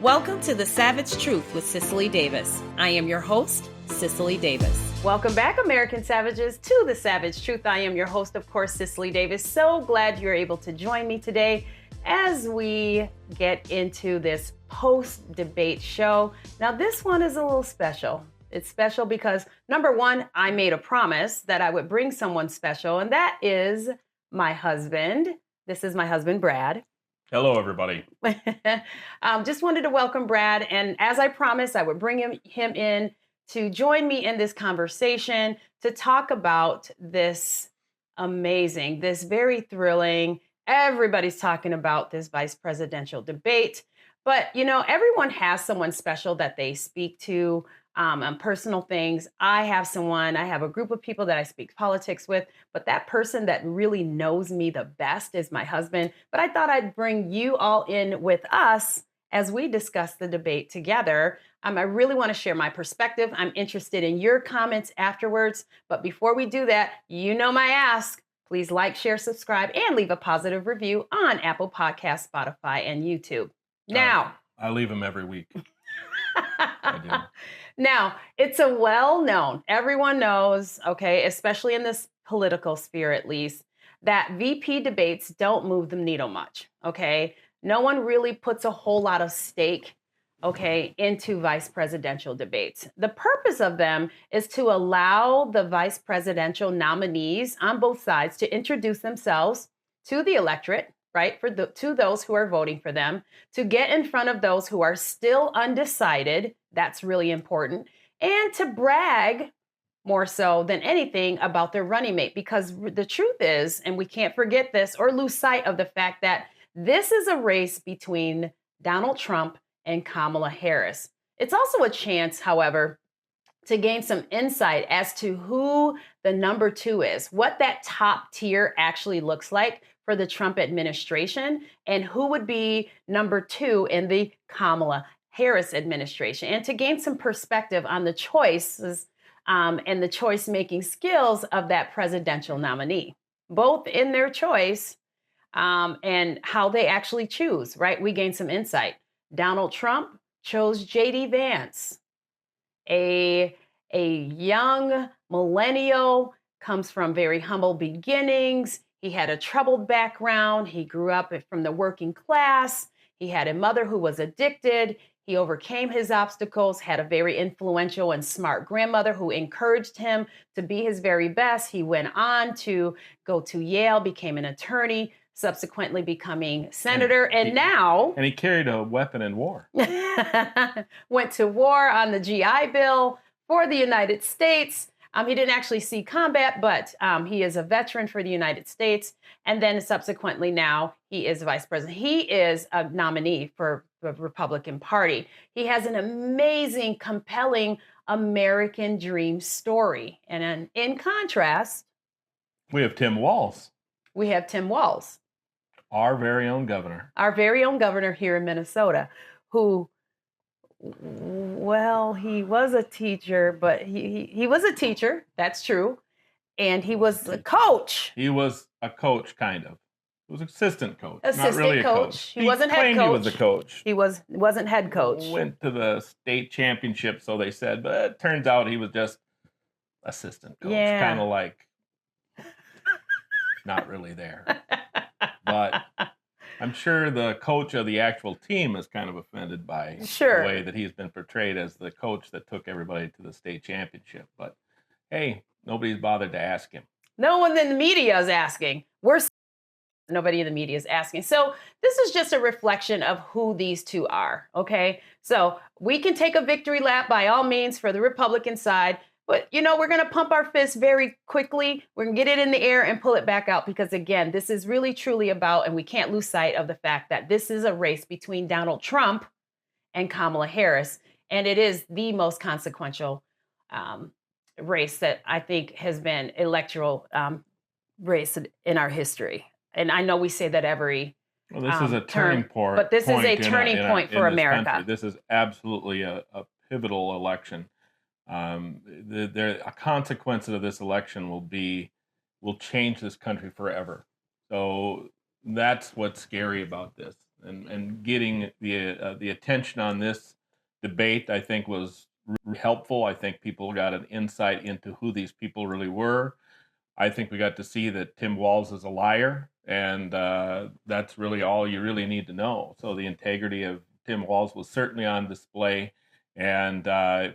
Welcome to The Savage Truth with Cicely Davis. I am your host, Cicely Davis. Welcome back, American Savages, to The Savage Truth. I am your host, of course, Cicely Davis. So glad you're able to join me today as we get into this post-debate show. Now, this one is a little special. It's special because, number one, I made a promise that I would bring someone special, and that is my husband. This is my husband, Brad. Hello, everybody. Just wanted to welcome Brad. And as I promised, I would bring him in to join me in this conversation to talk about this amazing, this very thrilling, everybody's talking about this vice presidential debate. But, you know, everyone has someone special that they speak to on personal things. I have a group of people that I speak politics with, but that person that really knows me the best is my husband. But I thought I'd bring you all in with us as we discuss the debate together. I really want to share my perspective. I'm interested in your comments afterwards. But before we do that, you know my ask. Please like, share, subscribe, and leave a positive review on Apple Podcasts, Spotify, and YouTube. Now, I leave them every week. I do. Now, it's a well-known, everyone knows, okay, especially in this political sphere at least, that VP debates don't move the needle much, okay? No one really puts a whole lot of stake, okay, into vice presidential debates. The purpose of them is to allow the vice presidential nominees on both sides to introduce themselves to the electorate, right, to those who are voting for them, to get in front of those who are still undecided. That's really important. And to brag more so than anything about their running mate, because the truth is, and we can't forget this or lose sight of the fact that this is a race between Donald Trump and Kamala Harris. It's also a chance, however, to gain some insight as to who the number two is, what that top tier actually looks like for the Trump administration, and who would be number two in the Kamala Harris administration, and to gain some perspective on the choices and the choice-making skills of that presidential nominee, both in their choice and how they actually choose, right? We gain some insight. Donald Trump chose J.D. Vance, a young millennial, comes from very humble beginnings. He had a troubled background. He grew up from the working class. He had a mother who was addicted. He overcame his obstacles, had a very influential and smart grandmother who encouraged him to be his very best. He went on to go to Yale, became an attorney, subsequently becoming senator, and he carried a weapon in war. Went to war on the GI Bill for the United States. He didn't actually see combat, but he is a veteran for the United States. And then subsequently now he is vice president. He is a nominee for the Republican Party. He has an amazing, compelling American dream story. And in contrast, we have Tim Walz. We have Tim Walz. Our very own governor. Our very own governor here in Minnesota, who, well, he was a teacher, but he was a teacher. That's true. And he was a coach. He was a coach, kind of. He was assistant coach. Assistant not really coach. A coach. He wasn't head coach. He was a coach. He wasn't head coach. Went to the state championship, so they said, but it turns out he was just assistant coach. Yeah. Kind of like not really there. But I'm sure the coach of the actual team is kind of offended by the way that he's been portrayed as the coach that took everybody to the state championship. But hey, nobody's bothered to ask him. No one in the media is asking. Nobody in the media is asking. So this is just a reflection of who these two are, okay? So we can take a victory lap by all means for the Republican side, but, you know, we're going to pump our fist very quickly. We're going to get it in the air and pull it back out because, again, this is really truly about, and we can't lose sight of the fact that this is a race between Donald Trump and Kamala Harris, and it is the most consequential race that I think has been electoral race in our history. And I know we say that every well, this is a turning point, but this is a turning point for America. This is absolutely a pivotal election. A consequence of this election will change this country forever. So that's what's scary about this. and getting the attention on this debate, I think, was helpful. I think people got an insight into who these people really were. I think we got to see that Tim Walz is a liar, and that's really all you really need to know. So the integrity of Tim Walz was certainly on display, and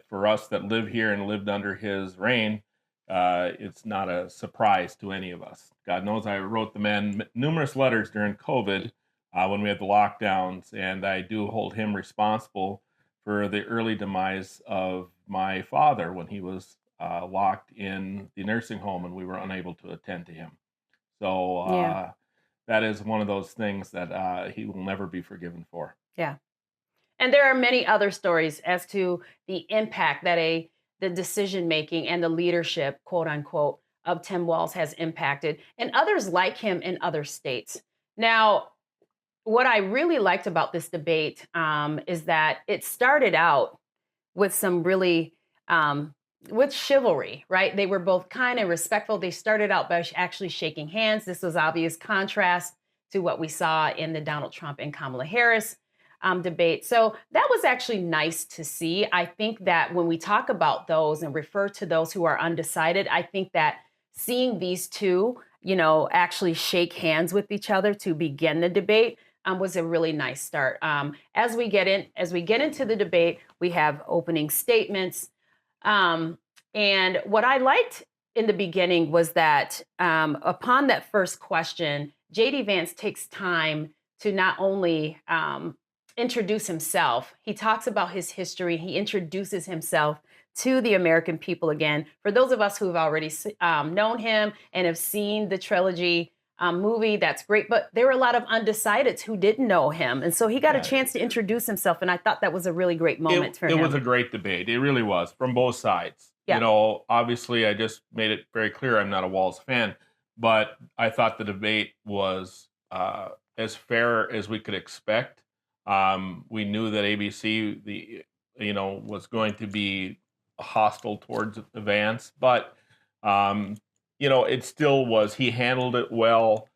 for us that live here and lived under his reign, it's not a surprise to any of us. God knows I wrote the man numerous letters during COVID when we had the lockdowns, and I do hold him responsible for the early demise of my father when he was locked in the nursing home and we were unable to attend to him. So Yeah. that is one of those things that he will never be forgiven for. Yeah. And there are many other stories as to the impact that the decision making and the leadership, quote unquote, of Tim Walz has impacted, and others like him in other states. Now, what I really liked about this debate is that it started out with some really with chivalry, right? They were both kind and respectful. They started out by actually shaking hands. This was obvious contrast to what we saw in the Donald Trump and Kamala Harris debate. So that was actually nice to see. I think that when we talk about those and refer to those who are undecided, I think that seeing these two, actually shake hands with each other to begin the debate was a really nice start. As we get into the debate, we have opening statements, and what I liked in the beginning was that upon that first question, J.D. Vance takes time to not only introduce himself. He talks about his history. He introduces himself to the American people again. For those of us who have already known him and have seen the trilogy movie, that's great. But there were a lot of undecideds who didn't know him. And so he got a chance to introduce himself. And I thought that was a really great moment for him. It was a great debate. It really was, from both sides. Yeah. Obviously, I just made it very clear I'm not a Walz fan. But I thought the debate was as fair as we could expect. We knew that ABC, was going to be hostile towards Vance, but it still was. He handled it well.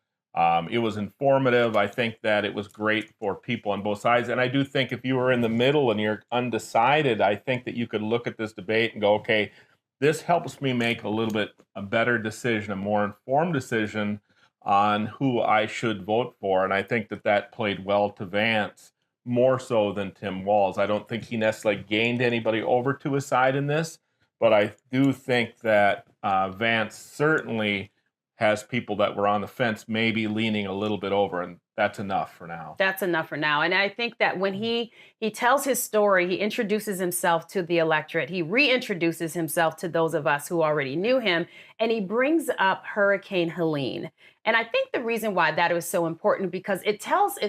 It was informative. I think that it was great for people on both sides. And I do think if you were in the middle and you're undecided, I think that you could look at this debate and go, okay, this helps me make a better decision, a more informed decision on who I should vote for. And I think that played well to Vance, more so than Tim Walz. I don't think he necessarily gained anybody over to his side in this, but I do think that Vance certainly has people that were on the fence, maybe leaning a little bit over, and that's enough for now. That's enough for now. And I think that when he tells his story, he introduces himself to the electorate. He reintroduces himself to those of us who already knew him, and he brings up Hurricane Helene. And I think the reason why that was so important because it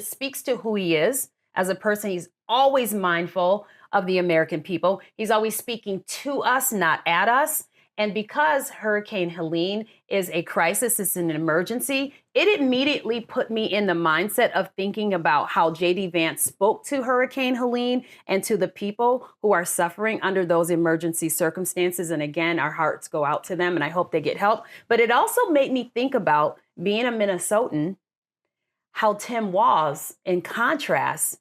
speaks to who he is as a person. He's always mindful of the American people. He's always speaking to us, not at us. And because Hurricane Helene is a crisis, it's an emergency, it immediately put me in the mindset of thinking about how J.D. Vance spoke to Hurricane Helene and to the people who are suffering under those emergency circumstances. And again, our hearts go out to them and I hope they get help. But it also made me think about being a Minnesotan, how Tim Walz, in contrast,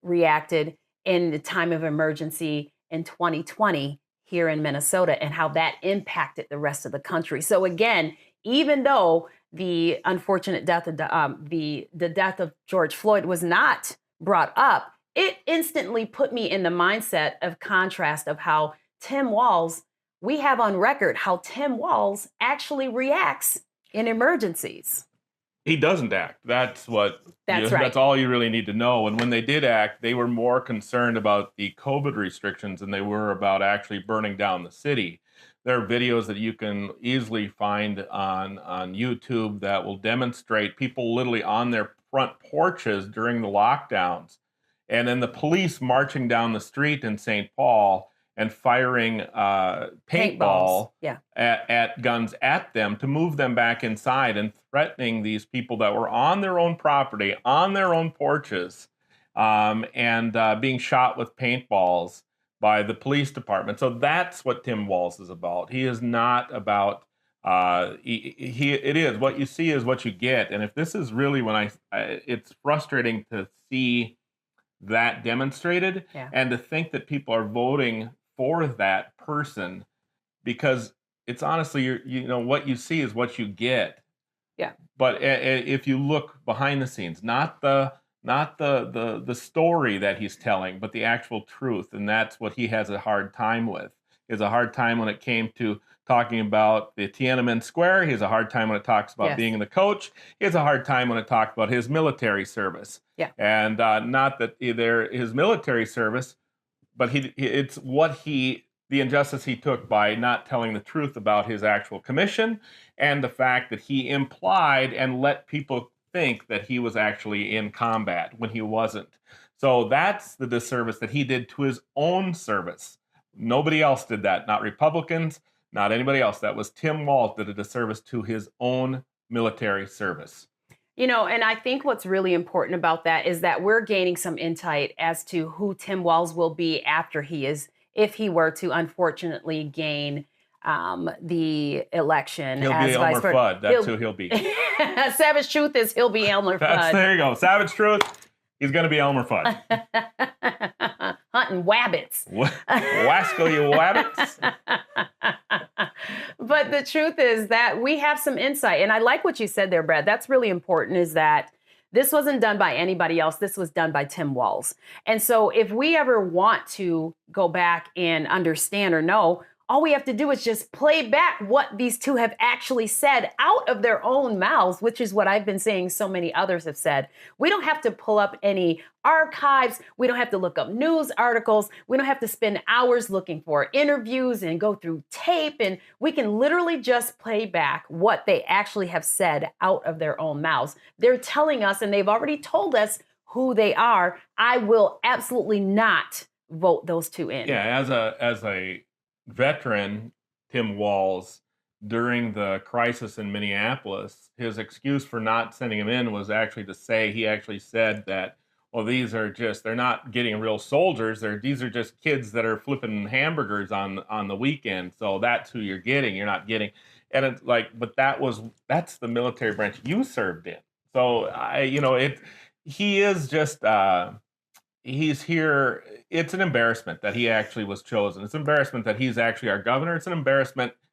reacted in the time of emergency in 2020 here in Minnesota and how that impacted the rest of the country. So again, even though the unfortunate death of the death of George Floyd was not brought up, it instantly put me in the mindset of contrast of how Tim Walz, we have on record how Tim Walz actually reacts in emergencies. He doesn't act. That's right. That's all you really need to know. And when they did act, they were more concerned about the COVID restrictions than they were about actually burning down the city. There are videos that you can easily find on YouTube that will demonstrate people literally on their front porches during the lockdowns. And then the police marching down the street in St. Paul and firing paintball at guns at them to move them back inside and threatening these people that were on their own property, on their own porches, and being shot with paintballs by the police department. So that's what Tim Walz is about. He is not about It is what you see is what you get, and if this is really it's frustrating to see that demonstrated, and to think that people are voting for that person, because it's honestly, what you see is what you get. Yeah. But if you look behind the scenes, not the story that he's telling, but the actual truth, and that's what he has a hard time with. He has a hard time when it came to talking about the Tiananmen Square. He has a hard time when it talks about being the coach. He has a hard time when it talks about his military service. Yeah. And not that his military service, but it's the injustice he took by not telling the truth about his actual commission, and the fact that he implied and let people think that he was actually in combat when he wasn't. So that's the disservice that he did to his own service. Nobody else did that. Not Republicans, not anybody else. That was Tim Walz did a disservice to his own military service. And I think what's really important about that is that we're gaining some insight as to who Tim Walz will be after if he were to unfortunately gain the election. He'll be Elmer Fudd. That's who he'll be. Savage truth is he'll be Elmer Fudd. There you go. Savage truth. He's going to be Elmer Fudd. Hunting wabbits. Wasco, you wabbits. But the truth is that we have some insight. And I like what you said there, Brad. That's really important, is that this wasn't done by anybody else. This was done by Tim Walz. And so if we ever want to go back and understand or know, all we have to do is just play back what these two have actually said out of their own mouths, which is what I've been saying so many others have said. We don't have to pull up any archives. We don't have to look up news articles. We don't have to spend hours looking for interviews and go through tape. And we can literally just play back what they actually have said out of their own mouths. They're telling us, and they've already told us who they are. I will absolutely not vote those two in. Yeah, as a veteran, Tim Walz, during the crisis in Minneapolis, his excuse for not sending him in was actually he actually said that, well, they're not getting real soldiers. These are just kids that are flipping hamburgers on the weekend. So that's who you're getting. You're not getting, and it's like, but that's the military branch you served in. So he is just, he's here. It's an embarrassment that he actually was chosen. It's an embarrassment that he's actually our governor. It's an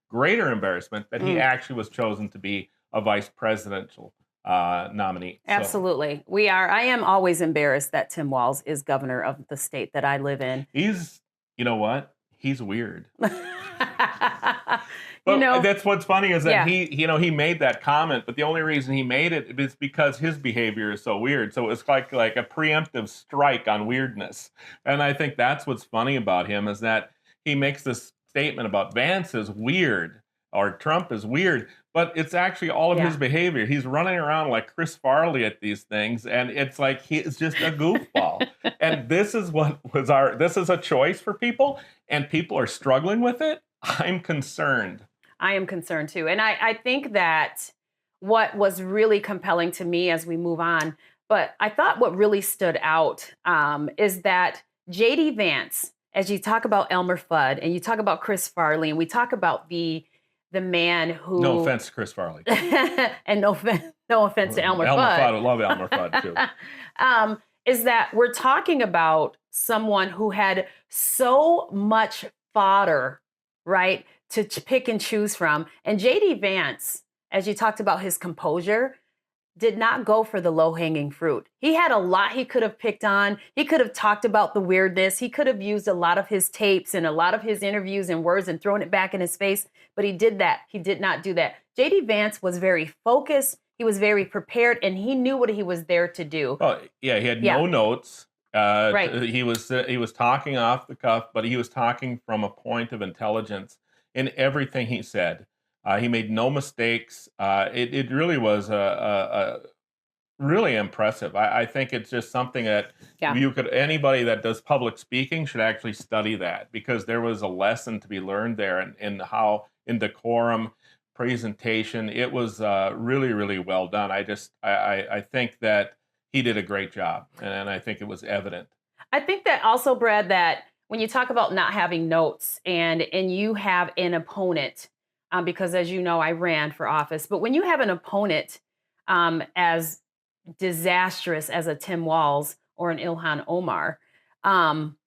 greater embarrassment that he actually was chosen to be a vice presidential nominee. Absolutely. I am always embarrassed that Tim Walz is governor of the state that I live in. He's weird. But that's what's funny is that he made that comment, but the only reason he made it is because his behavior is so weird. So it's like a preemptive strike on weirdness. And I think that's what's funny about him, is that he makes this statement about Vance is weird or Trump is weird, but it's actually all of his behavior. He's running around like Chris Farley at these things, and it's like he's just a goofball. And this is this is a choice for people, and people are struggling with it. I'm concerned. I am concerned too. And I think that what was really compelling to me as we move on, but I thought what really stood out is that J.D. Vance, as you talk about Elmer Fudd and you talk about Chris Farley, and we talk about the man who... No offense to Chris Farley. And no offense to Elmer Fudd. I love Elmer Fudd too. Is that we're talking about someone who had so much fodder, right, to pick and choose from. And J.D. Vance, as you talked about his composure, did not go for the low-hanging fruit. He had a lot he could have picked on. He could have talked about the weirdness. He could have used a lot of his tapes and a lot of his interviews and words and thrown it back in his face, but he did not do that. J.D. Vance was very focused. He was very prepared, and he knew what he was there to do. Oh, yeah, he had no notes. Right. He was talking off the cuff, but he was talking from a point of intelligence in everything he said. He made no mistakes. It really was really impressive. I think it's just something that anybody that does public speaking should actually study that, because there was a lesson to be learned there in how, in decorum, presentation. It was really, really well done. I think that he did a great job, and I think it was evident. I think that also, Brad, that when you talk about not having notes and you have an opponent because, as you know, I ran for office. But when you have an opponent as disastrous as a Tim Walz or an Ilhan Omar, um,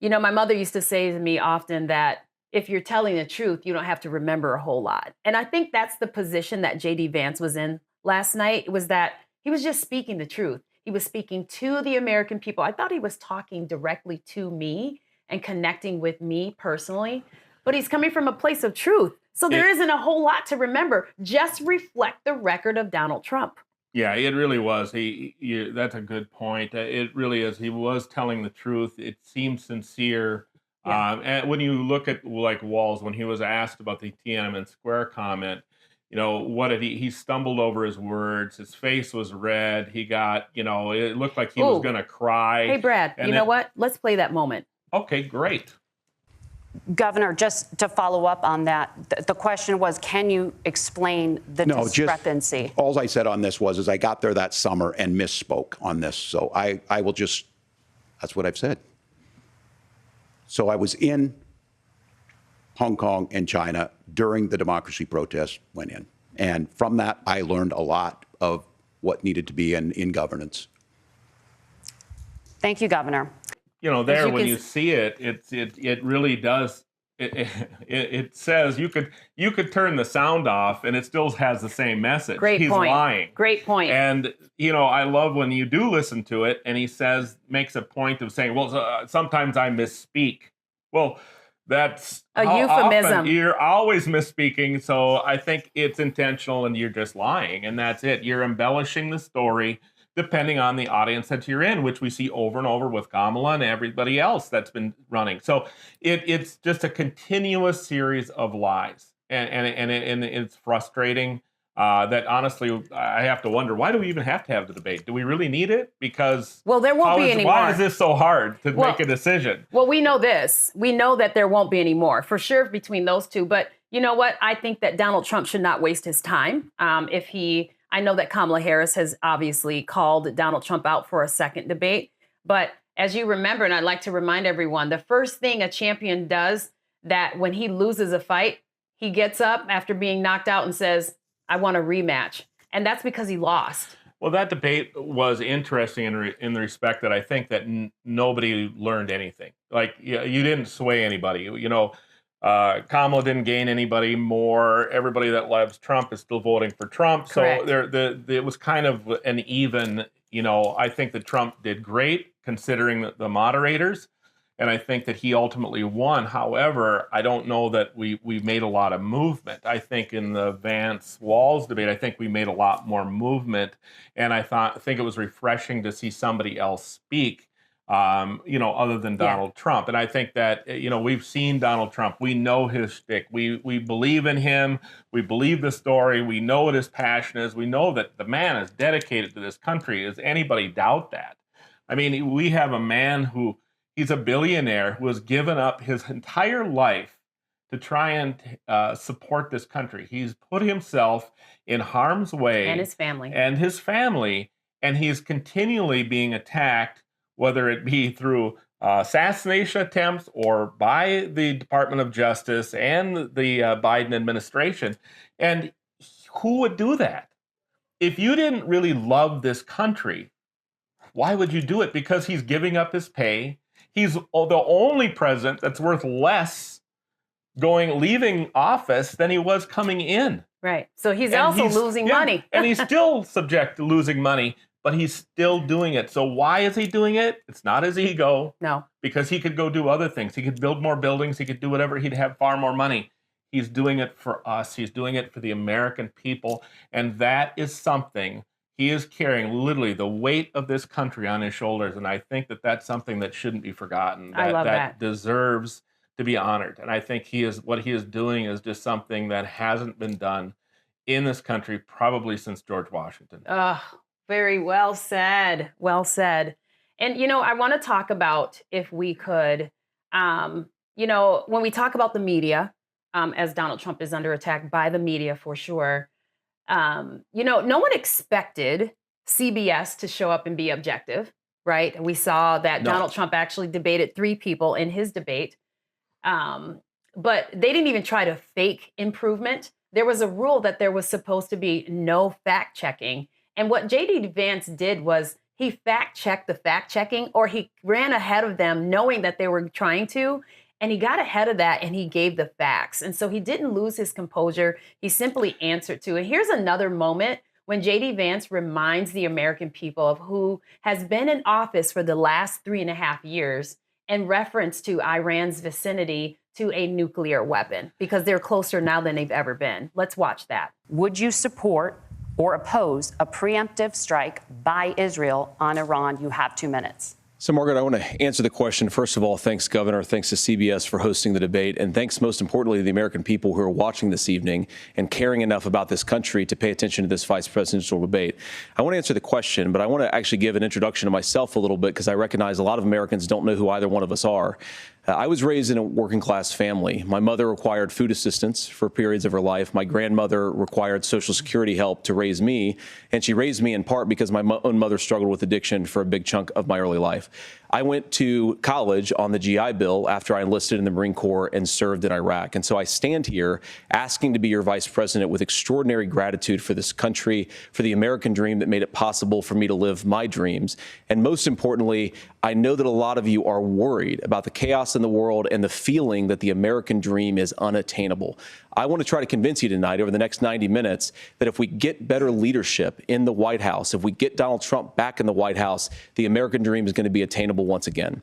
my mother used to say to me often that if you're telling the truth, you don't have to remember a whole lot. And I think that's the position that JD Vance was in last night, was that he was just speaking the truth. He was speaking to the American people. I thought he was talking directly to me and connecting with me personally, but he's coming from a place of truth. So there isn't a whole lot to remember. Just reflect the record of Donald Trump. Yeah, it really was. That's a good point. It really is. He was telling the truth. It seemed sincere. Yeah. And when you look at like Walz, when he was asked about the Tiananmen Square comment, what did he stumbled over his words. His face was red. He got, it looked like he was going to cry. Hey, Brad, you know what? Let's play that moment. Okay, great. Governor, just to follow up on that, the question was, can you explain the discrepancy? All I said on this is I got there that summer and misspoke on this. So I will just, that's what I've said. So I was in Hong Kong and China during the democracy protests went in. And from that, I learned a lot of what needed to be in governance. Thank you, Governor. When you see it, it really does. It says you could turn the sound off and it still has the same message. He's lying. Great point. And I love when you do listen to it and he makes a point of saying, well, sometimes I misspeak. Well, that's a euphemism. You're always misspeaking, so I think it's intentional and you're just lying, and that's it. You're embellishing the story depending on the audience that you're in, which we see over and over with Kamala and everybody else that's been running. So it's just a continuous series of lies, and it's frustrating. That honestly, I have to wonder, why do we even have to have the debate? Do we really need it? Because there won't be any more. Why is this so hard to make a decision? Well, we know this. We know that there won't be any more, for sure, between those two. But you know what? I think that Donald Trump should not waste his time. I know that Kamala Harris has obviously called Donald Trump out for a second debate. But as you remember, and I'd like to remind everyone, the first thing a champion does, that when he loses a fight, he gets up after being knocked out and says, I want a rematch. And that's because he lost. Well, that debate was interesting in the respect that I think that nobody learned anything. Like, you didn't sway anybody. Kamala didn't gain anybody more. Everybody that loves Trump is still voting for Trump. Correct. So it was kind of an even, I think that Trump did great considering the moderators. And I think that he ultimately won. However, I don't know that we made a lot of movement. I think in the Vance-Walz debate, I think we made a lot more movement. And I think it was refreshing to see somebody else speak, other than Donald Trump. And I think that, we've seen Donald Trump. We know his shtick. We believe in him. We believe the story. We know what his passion is. We know that the man is dedicated to this country. Does anybody doubt that? I mean, we have a man who... He's a billionaire who has given up his entire life to try and support this country. He's put himself in harm's way. And his family. And he's continually being attacked, whether it be through assassination attempts or by the Department of Justice and the Biden administration. And who would do that? If you didn't really love this country, why would you do it? Because he's giving up his pay. He's the only president that's worth less leaving office than he was coming in. Right. So he's also losing money. And he's still subject to losing money, but he's still doing it. So why is he doing it? It's not his ego. No. Because he could go do other things. He could build more buildings. He could do whatever. He'd have far more money. He's doing it for us. He's doing it for the American people. And that is something. He is carrying literally the weight of this country on his shoulders, and I think that that's something that shouldn't be forgotten. I love that deserves to be honored. And I think what he is doing is just something that hasn't been done in this country probably since George Washington. Very well said. Well said. And I want to talk about, if we could, when we talk about the media, as Donald Trump is under attack by the media for sure. No one expected CBS to show up and be objective, right? We saw that Donald Trump actually debated 3 people in his debate. but they didn't even try to fake improvement. There was a rule that there was supposed to be no fact checking. And what J.D. Vance did was he fact checked the fact checking, or he ran ahead of them knowing that they were trying to. And he got ahead of that and he gave the facts. And so he didn't lose his composure. He simply answered to it. Here's another moment when J.D. Vance reminds the American people of who has been in office for the last 3.5 years in reference to Iran's vicinity to a nuclear weapon, because they're closer now than they've ever been. Let's watch that. Would you support or oppose a preemptive strike by Israel on Iran? You have 2 minutes. So, Margaret, I want to answer the question. First of all, thanks, Governor. Thanks to CBS for hosting the debate. And thanks, most importantly, to the American people who are watching this evening and caring enough about this country to pay attention to this vice presidential debate. I want to answer the question, but I want to actually give an introduction to myself a little bit, because I recognize a lot of Americans don't know who either one of us are. I was raised in a working class family. My mother required food assistance for periods of her life. My grandmother required Social Security help to raise me. And she raised me in part because my own mother struggled with addiction for a big chunk of my early life. I went to college on the GI Bill after I enlisted in the Marine Corps and served in Iraq. And so I stand here asking to be your vice president with extraordinary gratitude for this country, for the American dream that made it possible for me to live my dreams. And most importantly, I know that a lot of you are worried about the chaos in the world and the feeling that the American dream is unattainable. I want to try to convince you tonight over the next 90 minutes that if we get better leadership in the White House, if we get Donald Trump back in the White House, the American dream is going to be attainable once again.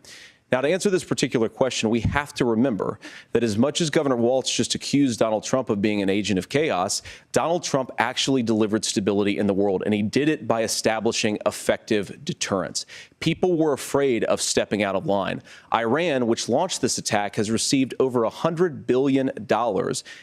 Now, to answer this particular question, we have to remember that as much as Governor Walz just accused Donald Trump of being an agent of chaos, Donald Trump actually delivered stability in the world, and he did it by establishing effective deterrence. People were afraid of stepping out of line. Iran, which launched this attack, has received over $100 billion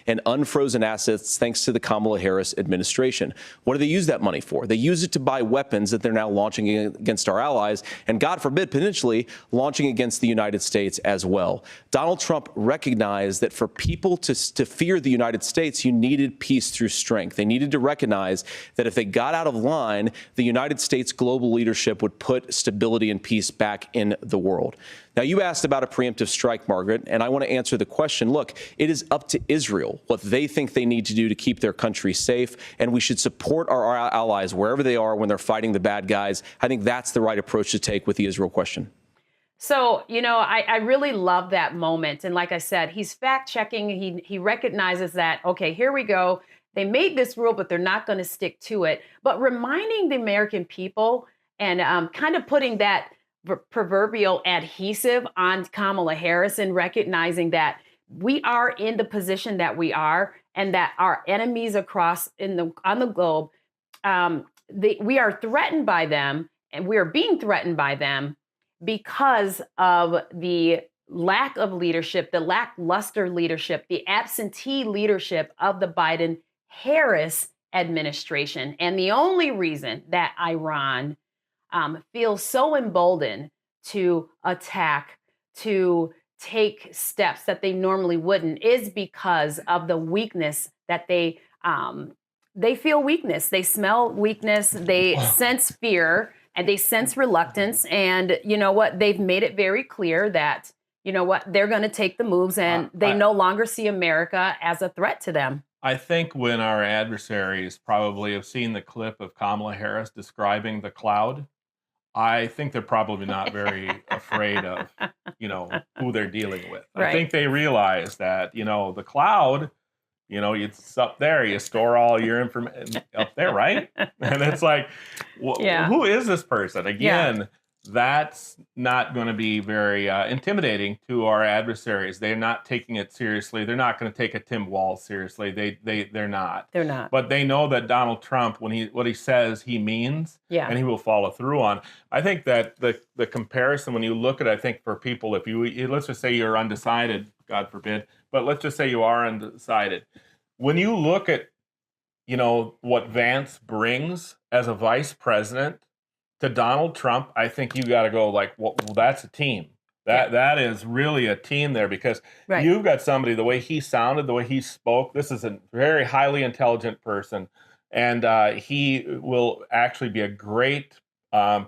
in unfrozen assets thanks to the Kamala Harris administration. What do they use that money for? They use it to buy weapons that they're now launching against our allies, and God forbid, potentially launching against the United States as well. Donald Trump recognized that for people to fear the United States, you needed peace through strength. They needed to recognize that if they got out of line, the United States global leadership would put stability and peace back in the world. Now, you asked about a preemptive strike, Margaret, and I want to answer the question. Look, it is up to Israel what they think they need to do to keep their country safe, and we should support our allies wherever they are when they're fighting the bad guys. I think that's the right approach to take with the Israel question. So, I really love that moment. And like I said, he's fact checking. He recognizes that, okay, here we go. They made this rule, but they're not going to stick to it. But reminding the American people and kind of putting that proverbial adhesive on Kamala Harris and recognizing that we are in the position that we are and that our enemies across on the globe, we are threatened by them, and we are being threatened by them because of the lack of leadership, the lackluster leadership, the absentee leadership of the Biden-Harris administration. And the only reason that Iran feels so emboldened to attack, to take steps that they normally wouldn't, is because of the weakness that they feel weakness. They smell weakness. They sense fear. And they sense reluctance. And you know what? They've made it very clear that, they're going to take the moves, and they no longer see America as a threat to them. I think when our adversaries probably have seen the clip of Kamala Harris describing the cloud, I think they're probably not very afraid of, who they're dealing with. Right. I think they realize that, the cloud, it's up there. You store all your information up there, right? And it's like, who is this person? Again, that's not going to be very intimidating to our adversaries. They're not taking it seriously. They're not going to take a Tim Walz seriously. They're not. They're not. But they know that Donald Trump, what he says, he means, and he will follow through on. I think that the comparison, when you look at, I think for people, if you let's just say you're undecided, God forbid, but let's just say you are undecided. When you look at, what Vance brings as a vice president to Donald Trump, I think you got to go like, well, that's a team. That is really a team there, because you've got somebody, the way he sounded, the way he spoke. This is a very highly intelligent person, and he will actually be a great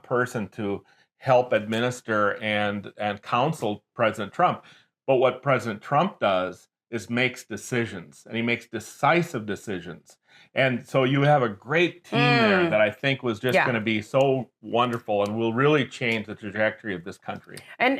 person to help administer and counsel President Trump. But what President Trump does makes decisions, and he makes decisive decisions. And so you have a great team there that I think was just going to be so wonderful and will really change the trajectory of this country. And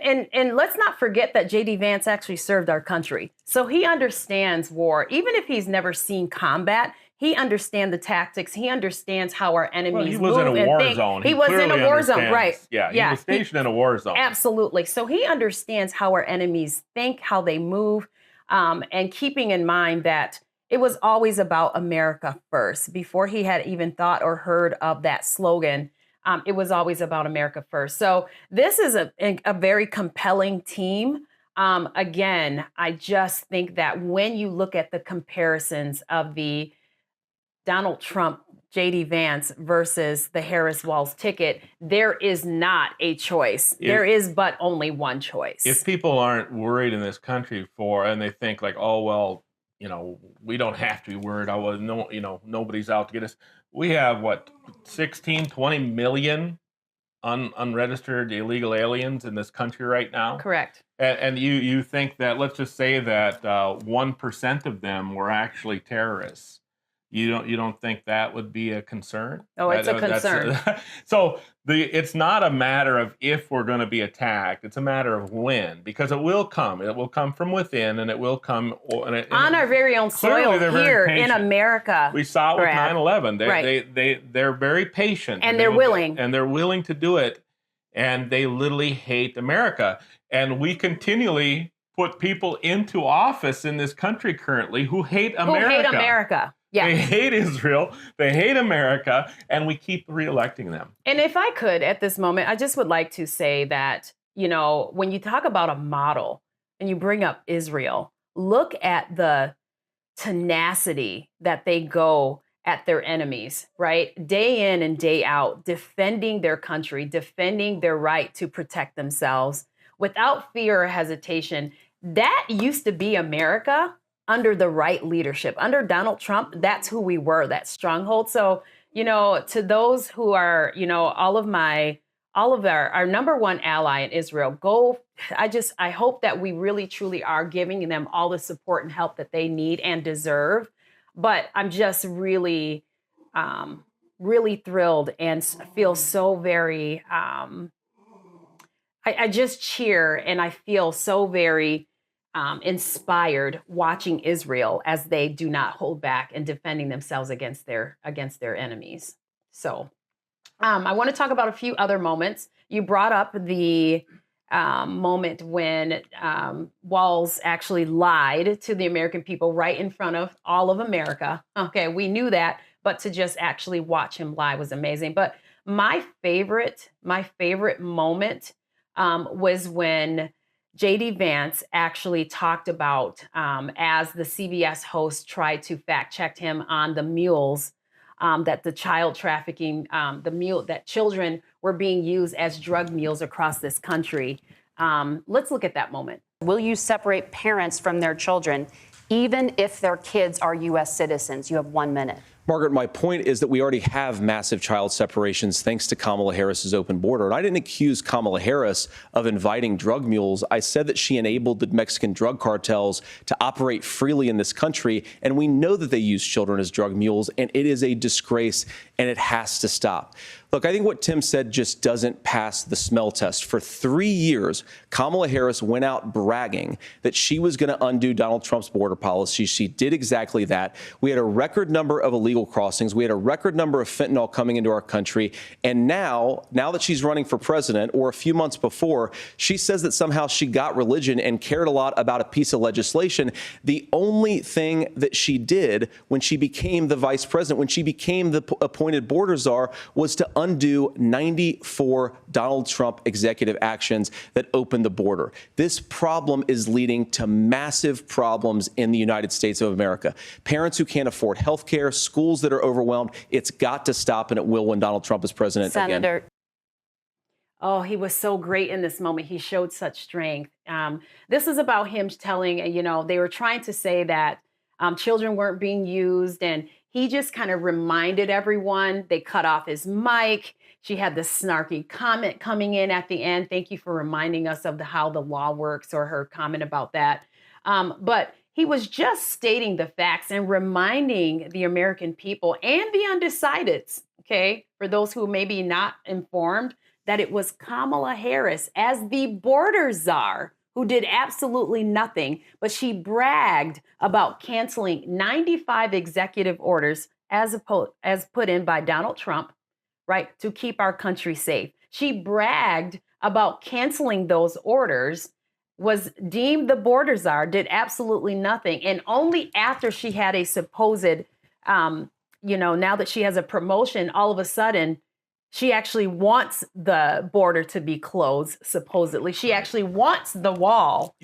let's not forget that J.D. Vance actually served our country. So he understands war. Even if he's never seen combat, he understands the tactics. He understands how our enemies move and think. He was in a war zone. He was in a war zone, right. Yeah, he was stationed in a war zone. Absolutely. So he understands how our enemies think, how they move, and keeping in mind that it was always about America first. Before he had even thought or heard of that slogan, it was always about America first. So this is a very compelling team. Again, I just think that when you look at the comparisons of the Donald Trump, J.D. Vance versus the Harris Walz ticket, there is not a choice. There is but only one choice. If people aren't worried in this country and they think like, oh, well, we don't have to be worried. Nobody's out to get us. We have 16, 20 million unregistered illegal aliens in this country right now. Correct. And you think that, let's just say that 1% of them were actually terrorists. You don't think that would be a concern? Oh, it's a concern. So it's not a matter of if we're going to be attacked. It's a matter of when, because it will come. It will come from within, and it will come on our very own soil here in America. We saw it with 9/11. They're very patient, and they're willing, and they're willing to do it, and they literally hate America. And we continually put people into office in this country currently who hate America. Yeah. They hate Israel, they hate America, and we keep reelecting them. And if I could, at this moment, I just would like to say that, when you talk about a model and you bring up Israel, look at the tenacity that they go at their enemies, right? Day in and day out, defending their country, defending their right to protect themselves without fear or hesitation. That used to be America. Under the right leadership, under Donald Trump, that's who we were, that stronghold. So, to those who are, all of our number one ally in Israel, I hope that we really truly are giving them all the support and help that they need and deserve. But I'm just really, really thrilled and feel so very, I just cheer and I feel so very inspired watching Israel as they do not hold back and defending themselves against their enemies. So I want to talk about a few other moments. You brought up the moment when Walz actually lied to the American people right in front of all of America. Okay, we knew that, but to just actually watch him lie was amazing. But my favorite moment was when J.D. Vance actually talked about, as the CBS host tried to fact check him on the mules, that the child trafficking, that children were being used as drug mules across this country. Let's look at that moment. Will you separate parents from their children, even if their kids are U.S. citizens? You have 1 minute. Margaret, my point is that we already have massive child separations thanks to Kamala Harris's open border. And I didn't accuse Kamala Harris of inviting drug mules. I said that she enabled the Mexican drug cartels to operate freely in this country. And we know that they use children as drug mules, and it is a disgrace, and it has to stop. Look, I think what Tim said just doesn't pass the smell test. For 3 years, Kamala Harris went out bragging that she was going to undo Donald Trump's border policy. She did exactly that. We had a record number of illegal crossings. We had a record number of fentanyl coming into our country. And now that she's running for president, or a few months before, she says that somehow she got religion and cared a lot about a piece of legislation. The only thing that she did when she became the vice president, when she became the appointed border czar, was to undo 94 Donald Trump executive actions that opened the border. This problem is leading to massive problems in the United States of America. Parents who can't afford health care, schools that are overwhelmed. It's got to stop, and it will when Donald Trump is president again. Oh, he was so great in this moment. He showed such strength. This is about him telling, they were trying to say that children weren't being used, and he just kind of reminded everyone. They cut off his mic. She had this snarky comment coming in at the end. Thank you for reminding us of how the law works, or her comment about that. But He was just stating the facts and reminding the American people and the undecideds, okay, for those who may be not informed, that it was Kamala Harris as the border czar who did absolutely nothing, but she bragged about canceling 95 executive orders as put in by Donald Trump, right, to keep our country safe. She bragged about canceling those orders, was deemed the border czar, did absolutely nothing. And only after she had a supposed, now that she has a promotion, all of a sudden, she actually wants the border to be closed, supposedly. She actually wants the wall,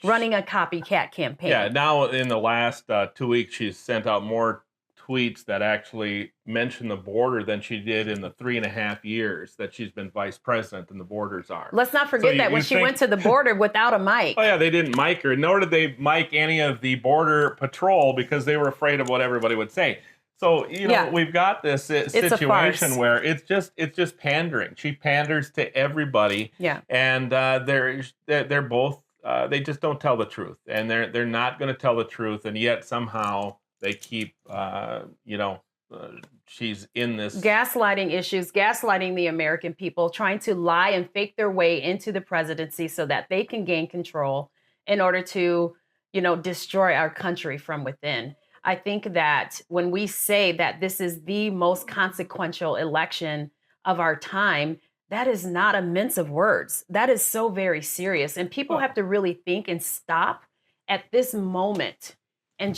running a copycat campaign. Yeah, now in the last 2 weeks, she's sent out more tweets that actually mention the border than she did in the 3.5 years that she's been vice president and the border czar. Let's not forget that when she went to the border without a mic. Oh yeah, they didn't mic her, nor did they mic any of the border patrol because they were afraid of what everybody would say. So, we've got this situation where it's just pandering. She panders to everybody. Yeah. And they're both they just don't tell the truth, and they're not going to tell the truth, and yet somehow they keep she's in this gaslighting issues, gaslighting the American people, trying to lie and fake their way into the presidency so that they can gain control in order to, destroy our country from within. I think that when we say that this is the most consequential election of our time, that is not a mince of words. That is so very serious. And people have to really think and stop at this moment and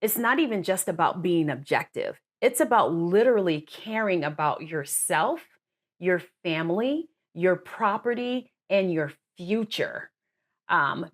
it's not even just about being objective. It's about literally caring about yourself, your family, your property, and your future.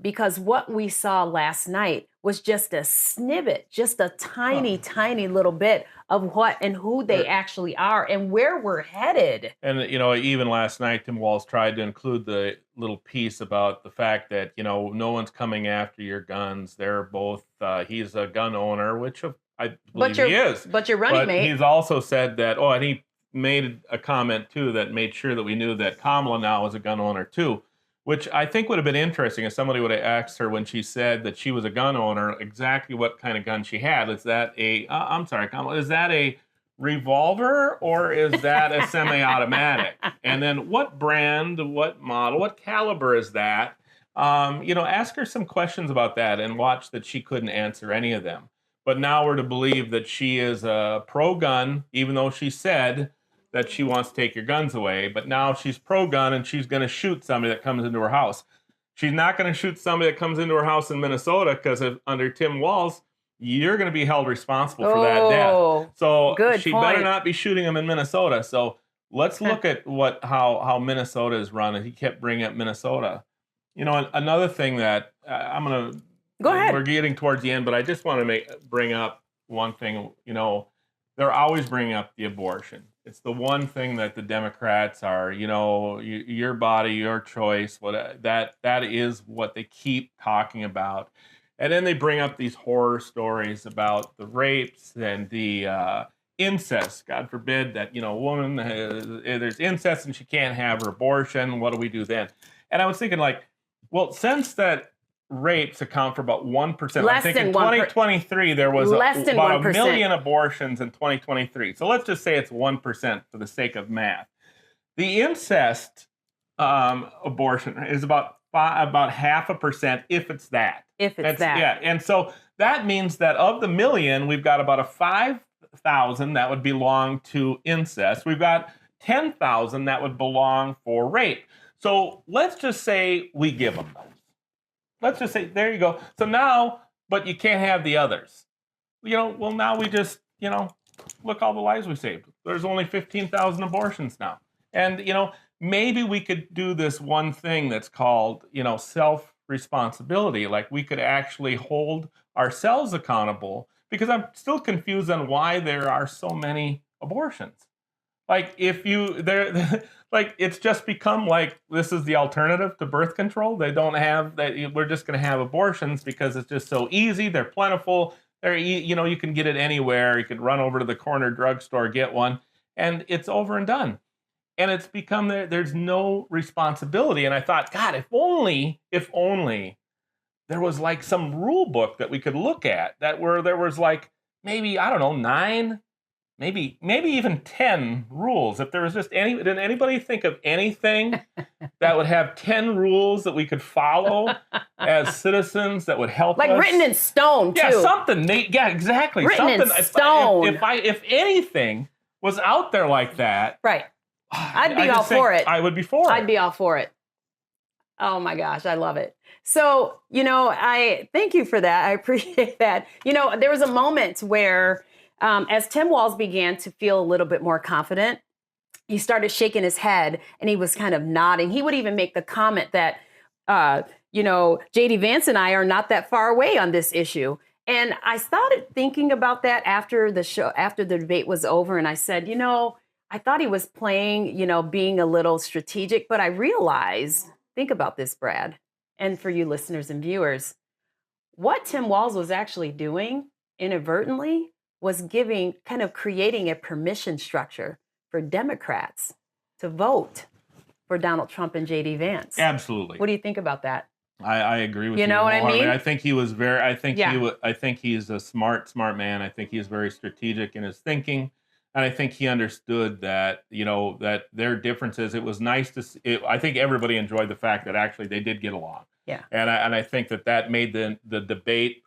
Because what we saw last night was just a snippet, just a tiny little bit of what and who they actually are and where we're headed. And, even last night, Tim Walz tried to include the little piece about the fact that, no one's coming after your guns. They're both, he's a gun owner, which I believe he is. But your running mate. He's also said that, and he made a comment, too, that made sure that we knew that Kamala now is a gun owner, too. Which I think would have been interesting if somebody would have asked her when she said that she was a gun owner, exactly what kind of gun she had. Is that I'm sorry, Kamala, is that a revolver or is that a semi-automatic? And then what brand, what model, what caliber is that? Ask her some questions about that and watch that she couldn't answer any of them. But now we're to believe that she is a pro-gun, even though she said that she wants to take your guns away, but now she's pro-gun and she's going to shoot somebody that comes into her house. She's not going to shoot somebody that comes into her house in Minnesota because under Tim Walz, you're going to be held responsible for that death. So she better not be shooting them in Minnesota. So let's look at how Minnesota is run. And he kept bringing up Minnesota. Another thing that I'm going to go ahead. We're getting towards the end, but I just want to bring up one thing. They're always bringing up the abortion. It's the one thing that the Democrats are, your body, your choice. That is what they keep talking about. And then they bring up these horror stories about the rapes and the incest. God forbid that, a woman, there's incest and she can't have her abortion. What do we do then? And I was thinking since that rapes account for about 1%. I think in 2023 there was about 1 million abortions in 2023. So let's just say it's 1% for the sake of math. The incest abortion is about 0.5%, if it's that. Yeah, and so that means that of the million, we've got about 5,000 that would belong to incest. We've got 10,000 that would belong for rape. So let's just say we give them those. Let's just say, there you go. So now, but you can't have the others. Now we just, look all the lives we saved. There's only 15,000 abortions now. And, maybe we could do this one thing that's called, self-responsibility. Like we could actually hold ourselves accountable, because I'm still confused on why there are so many abortions. Like it's just become like this is the alternative to birth control. They don't have that. We're just going to have abortions because it's just so easy. They're plentiful. You can get it anywhere. You can run over to the corner drugstore, get one, and it's over and done. And it's become there's no responsibility. And I thought, God, if only there was like some rule book that we could look at where there was like maybe, I don't know, 9, maybe even 10 rules. If there was just did anybody think of anything that would have 10 rules that we could follow as citizens that would help like us? Written in stone, too. Yeah, something. Yeah, exactly. Written something, in stone. If anything was out there like that. Right. I'd be all for it. I would be for it. I'd be all for it. Oh my gosh, I love it. So, I thank you for that. I appreciate that. There was a moment where as Tim Walz began to feel a little bit more confident, he started shaking his head and he was kind of nodding. He would even make the comment that, J.D. Vance and I are not that far away on this issue. And I started thinking about that after the debate was over. And I said, I thought he was playing, being a little strategic, but I realized, think about this, Brad, and for you listeners and viewers, what Tim Walz was actually doing inadvertently was creating a permission structure for Democrats to vote for Donald Trump and J.D. Vance. Absolutely. What do you think about that? I agree with you. You know what I mean? I think he was very. I think he's a smart man. I think he's very strategic in his thinking, and I think he understood that that their differences. It was nice to see. I think everybody enjoyed the fact that actually they did get along. Yeah. And I think that made the debate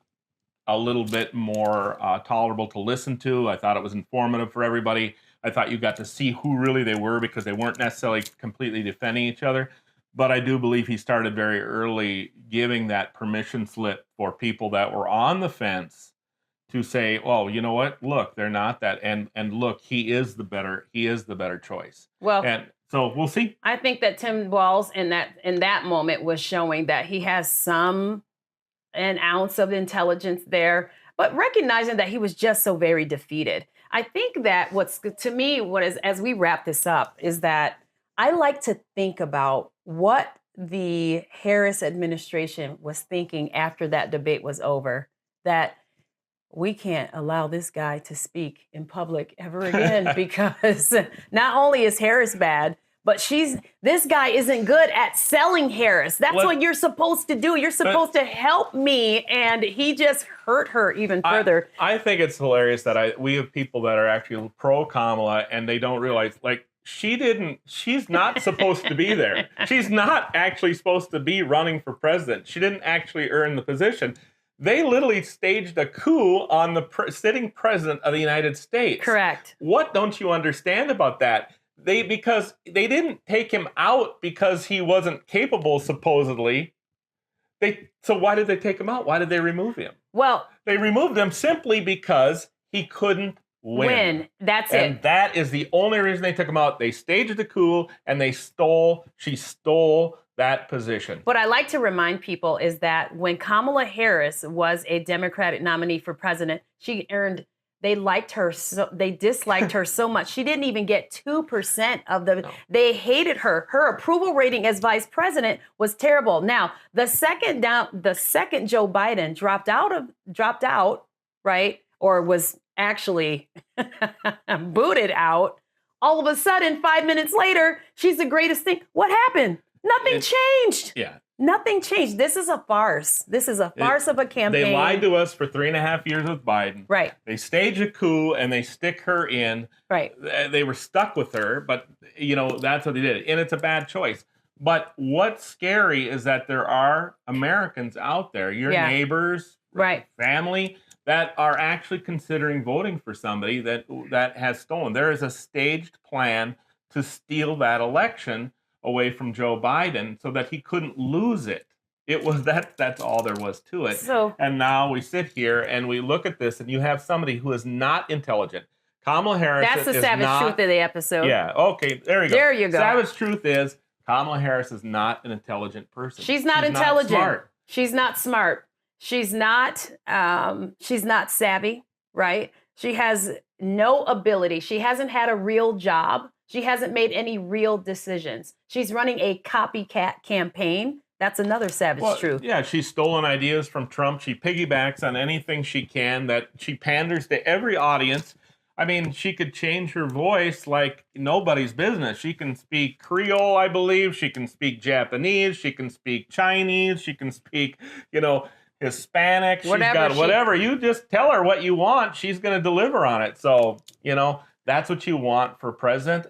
a little bit more tolerable to listen to. I thought it was informative for everybody. I thought you got to see who really they were because they weren't necessarily completely defending each other. But I do believe he started very early giving that permission slip for people that were on the fence to say, "Oh, you know what? Look, they're not that, and look, he is the better choice." Well, and so we'll see. I think that Tim Walz in that moment was showing that he has an ounce of intelligence there, but recognizing that he was just so very defeated. I think that as we wrap this up, is that I like to think about what the Harris administration was thinking after that debate was over, that we can't allow this guy to speak in public ever again because not only is Harris bad, but this guy isn't good at selling Harris. That's what you're supposed to do. You're supposed to help me. And he just hurt her even further. I think it's hilarious that we have people that are actually pro Kamala and they don't realize, like, she's not supposed to be there. She's not actually supposed to be running for president. She didn't actually earn the position. They literally staged a coup on the sitting president of the United States. Correct. What don't you understand about that? Because they didn't take him out because he wasn't capable, supposedly. So why did they take him out? Why did they remove him? Well, they removed him simply because he couldn't win. That's it. And that is the only reason they took him out. They staged the coup and she stole that position. What I like to remind people is that when Kamala Harris was a Democratic nominee for president, they disliked her so much. She didn't even get 2% of the, they hated her. Her approval rating as vice president was terrible. Now, the second Joe Biden dropped out, right? Or was actually booted out. All of a sudden, 5 minutes later, she's the greatest thing. What happened? Nothing changed. Yeah. Nothing changed. This is a farce. This is a farce of a campaign. They lied to us for 3.5 years with Biden. Right. They stage a coup and they stick her in. Right. They were stuck with her, but that's what they did. And it's a bad choice. But what's scary is that there are Americans out there, your neighbors, right, family, that are actually considering voting for somebody that has stolen. There is a staged plan to steal that election away from Joe Biden so that he couldn't lose it. It was that's all there was to it. And now we sit here and we look at this and you have somebody who is not intelligent. Kamala Harris That's the savage truth of the episode. Yeah, okay, there you go. There you go. Savage truth is Kamala Harris is not an intelligent person. She's not intelligent. Not smart. She's not smart. She's not savvy, right? She has no ability. She hasn't had a real job. She hasn't made any real decisions. She's running a copycat campaign. That's another savage truth. Yeah, she's stolen ideas from Trump. She piggybacks on anything she can. That she panders to every audience. I mean, she could change her voice like nobody's business. She can speak Creole, I believe. She can speak Japanese. She can speak Chinese. She can speak, Hispanic. She's got whatever. You just tell her what you want. She's going to deliver on it. So, that's what you want for president.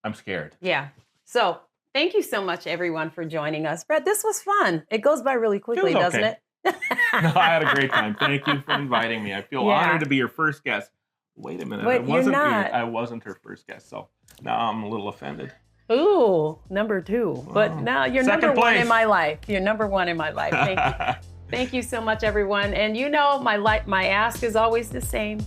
I'm scared. Yeah. So thank you so much, everyone, for joining us. Brad, this was fun. It goes by really quickly, doesn't it? No, I had a great time. Thank you for inviting me. I feel honored to be your first guest. Wait a minute. I wasn't her first guest, so now I'm a little offended. Ooh, number 2. But now you're number 1 in my life. You're number 1 in my life. Thank you. Thank you so much, everyone. And my ask is always the same.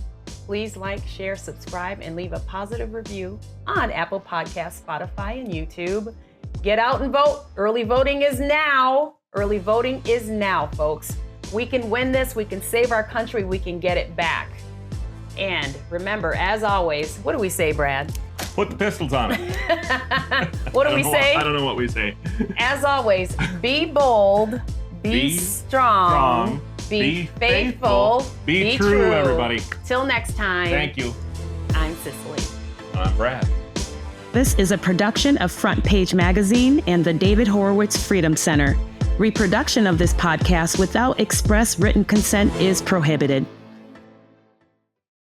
Please like, share, subscribe, and leave a positive review on Apple Podcasts, Spotify, and YouTube. Get out and vote. Early voting is now. Early voting is now, folks. We can win this. We can save our country. We can get it back. And remember, as always, what do we say, Brad? Put the pistols on it. What do we say? I don't know what we say. As always, be bold, be strong, be faithful, be true, everybody. Till next time. Thank you. I'm Cicely. I'm Brad. This is a production of Front Page Magazine and the David Horowitz Freedom Center. Reproduction of this podcast without express written consent is prohibited.